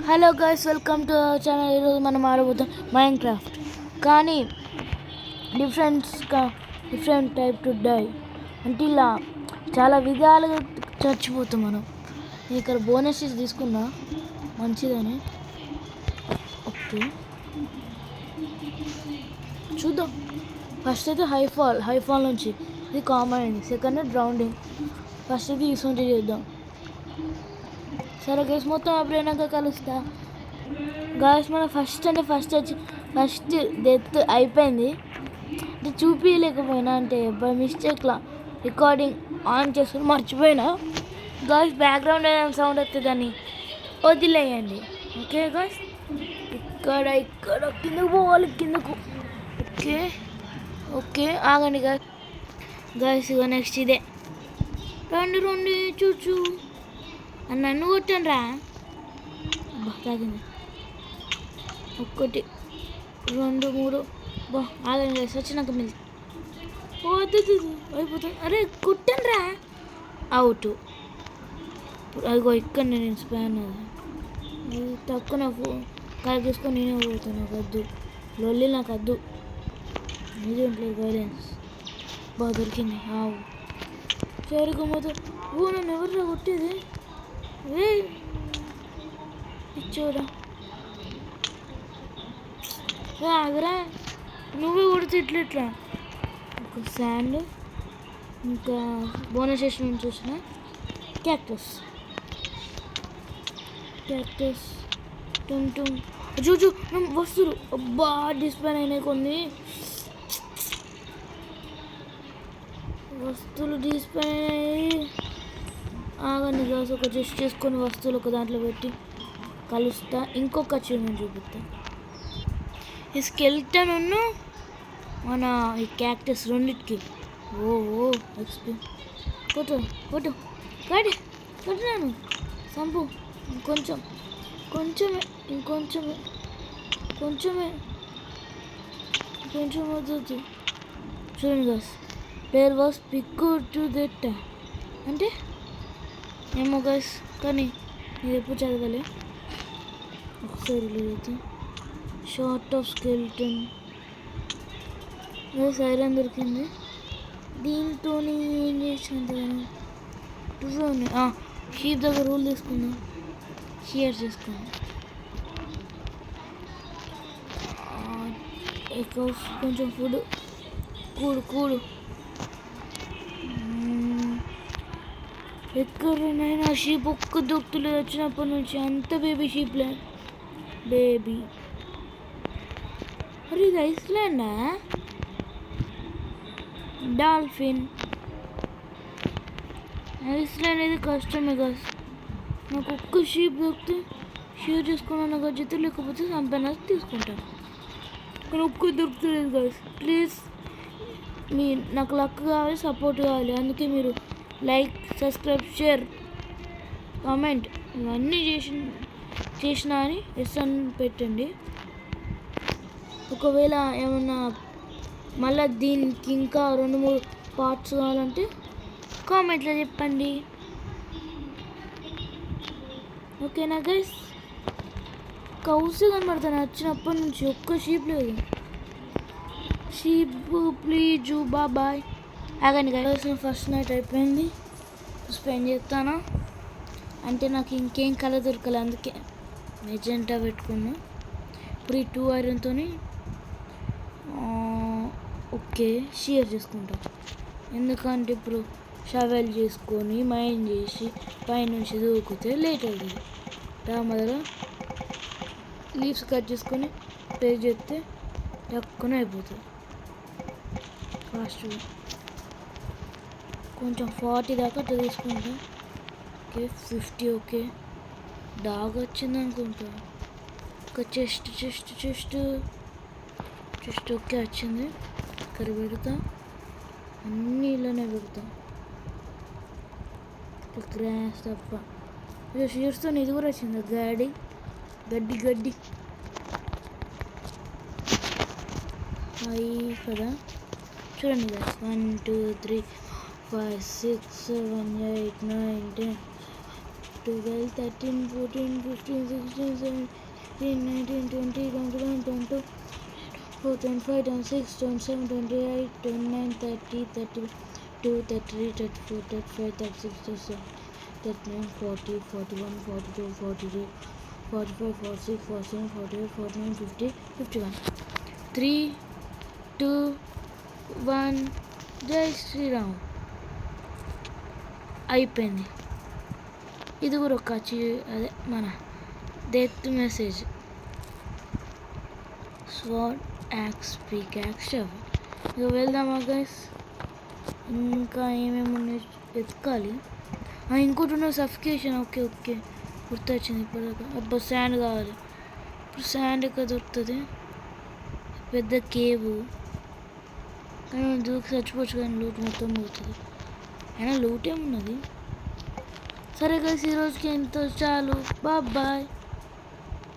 Hello guys, welcome to our channel. ఈరోజు మనం ఆడబోతాం Minecraft. కానీ డిఫరెంట్ టైప్ టు డై అంటే ఇలా చాలా విధాలుగా చచ్చిపోతాం మనం. నేను ఇక్కడ బోనసెస్ తీసుకున్నా మంచిదని. ఓకే, చూద్దాం. ఫస్ట్ అయితే హైఫాల్ నుంచి ఇది కామన్ అయింది. సెకండ్ డ్రౌండింగ్. ఫస్ట్ అయితే ఇసొంటి చేద్దాం. సరే గైస్, మొత్తం అప్పుడైనాక కలుస్తా. గాయస్ మన ఫస్ట్ డెత్ అయిపోయింది. అంటే చూపించలేకపోయినా, అంటే బై మిస్టేక్లా రికార్డింగ్ ఆన్ చేసుకుని మర్చిపోయినా. గాయస్ బ్యాక్గ్రౌండ్ ఏదైనా సౌండ్ వస్తే దాన్ని వదిలేయండి. ఓకే గాయస్, ఇక్కడ కిందకు పోవాలి, కిందకు. ఓకే ఓకే, ఆగండి గాయస్. ఇక నెక్స్ట్ ఇదే రండి చూచు. నన్ను కొట్టండి రా. తాగింది. 1 2 3. ఆగండి గైస్, వచ్చినాక మిల్ అయిపోతుంది. అరే కొట్టండి రా. అవుట్. అదిగో ఇక్కడ నేను స్పాన్ అది తక్కువ నాకు కాల్ తీసుకొని నేనే పోతాను. నాకు వద్దు లొల్లి, నాకు వద్దు. ఇది ఉంటుంది వైలెన్స్. బాగా దొరికింది. ఆవు సరిగ్గా మొత్తం. నన్ను ఎవరు కొట్టేది? ఇచ్చోడా ఆగరా, నువ్వే కొడితే ఇట్లా. ఒక శాండ్, ఇంకా బోనస్ చేసిన నుంచి వచ్చిన క్యాక్టస్ టుమ్ చూచు వస్తువులు. అబ్బా డిస్ప్లే అయినాయి కొన్ని వస్తువులు. డిస్ప్లే ఆగండి గాస్, ఒక జస్ట్ చేసుకొని వస్తువులు ఒక దాంట్లో పెట్టి కలుస్తా. ఇంకొక అచీవ్మెంట్ చూపిస్తా. ఈ స్కెల్టన్ ఉన్ను మన ఈ క్యాక్టస్ రెండింటికి. ఓ ఎక్స్పీ కొట్టినాను. సంపు ఇంకొంచెం వద్దు. చూడండి guys, player was pick to that అంటే ఏమో గాస్, కానీ ఇది ఎప్పుడు చదవాలి. ఒకసారి లేదు. షార్ట్ ఆఫ్ స్కెల్టన్ సైరన్ దొరికింది. దీంతో ఏం చేసినంత షీప్ దగ్గర రూల్ తీసుకుందాం. షేర్ చేసుకుందాం. కొంచెం ఫుడ్ కూడు ఎక్కడైనా షీప్ ఒక్క దొక్కులేదు వచ్చినప్పటి నుంచి. అంత బేబీ షీప్లే. బేబీ అరే ఇది ఐస్లాండా? డాల్ఫిన్ ఐస్లాండ్ అయితే కష్టమే గాస్. నాకు ఒక్క షీప్ దొరికితే షేర్ చేసుకున్నాను గజ్జితో, లేకపోతే సంపన్న తీసుకుంటాను. కానీ ఒక్క దొరుకుతలేదు గాస్. ప్లీజ్ నాకు లక్ కావాలి, సపోర్ట్ కావాలి. అందుకే మీరు లైక్, సబ్స్క్రైబ్, షేర్, కామెంట్ ఇవన్నీ చేసిన అని ఎస్ అని పెట్టండి. ఒకవేళ ఏమన్నా మళ్ళీ దీనికి ఇంకా 2-3 పార్ట్స్ కావాలంటే కామెంట్లో చెప్పండి. ఓకేనా గైస్? కౌస్ కనబడతాను వచ్చినప్పటి నుంచి. ఒక్క షీప్ లేదు. Sheep please boy. ఆగండి గైస్, ఫస్ట్ నైట్ అయిపోయింది. స్పెండ్ చేస్తాను అంటే నాకు ఇంకేం కళ దొరకలే, అందుకే మెజెంటా పెట్టుకున్నా. ఇప్పుడు ఈ 2 ఐరన్తో ఓకే షేర్ చేసుకుంటా. ఎందుకంటే ఇప్పుడు షవెల్ చేసుకొని మైండ్ చేసి పైనుంచి దూకితే లేట్ అవుతుంది. మొదలు లీవ్స్ కట్ చేసుకొని ప్లే చేస్తే తక్కువనే అయిపోతుంది ఫాస్ట్గా. కొంచెం 40 దాకా అట్లా తీసుకుంటా. ఓకే 50. ఓకే డాగ్ వచ్చింది అనుకుంటా. ఒక చెస్ట్ ఓకే వచ్చింది. ఇక్కడ పెడతా, అన్నీ ఇలానే పెడతా. గ్రాస్ తప్ప షీర్స్తో ఇది కూడా వచ్చింది. గడ్డి అయి కదా. చూడండి 1 2 3 5 6 7 8 9 10 12, 13, 14, 15, 16, 17, 19, 20, 21, 22, 24, 25, 26, 27, 28, 29, 30, 32, 33, 34, 35, 36, 37, 39, 40, 41, 42, 43, 45, 46, 47, 48, 49, 50, 51. 3, 2, 1. జై శ్రీరామ్. అయిపోయింది. ఇది కూడా ఒక అదే మన death message. Sword axe pickaxe shovel. ఇక వెళ్దామా గైస్? ఇంకా ఏమేమి ఉన్నాయి వెతకాలి. ఇంకోటి ఉన్న సఫికేషన్. ఓకే ఓకే గుర్తొచ్చింది ఇప్పుడు. అబ్బా శాండ్ కావాలి. ఇప్పుడు శాండ్ ఎక్కడ దొరుకుతుంది? పెద్ద కేవ్. కానీ మనం దూకి చచ్చిపోవచ్చు కానీ లూట్ మొత్తం పోతుంది. అయినా లూట్ ఏమున్నది. సరే గైస్ ఈరోజుకి ఎంతో చాలు. బాయ్.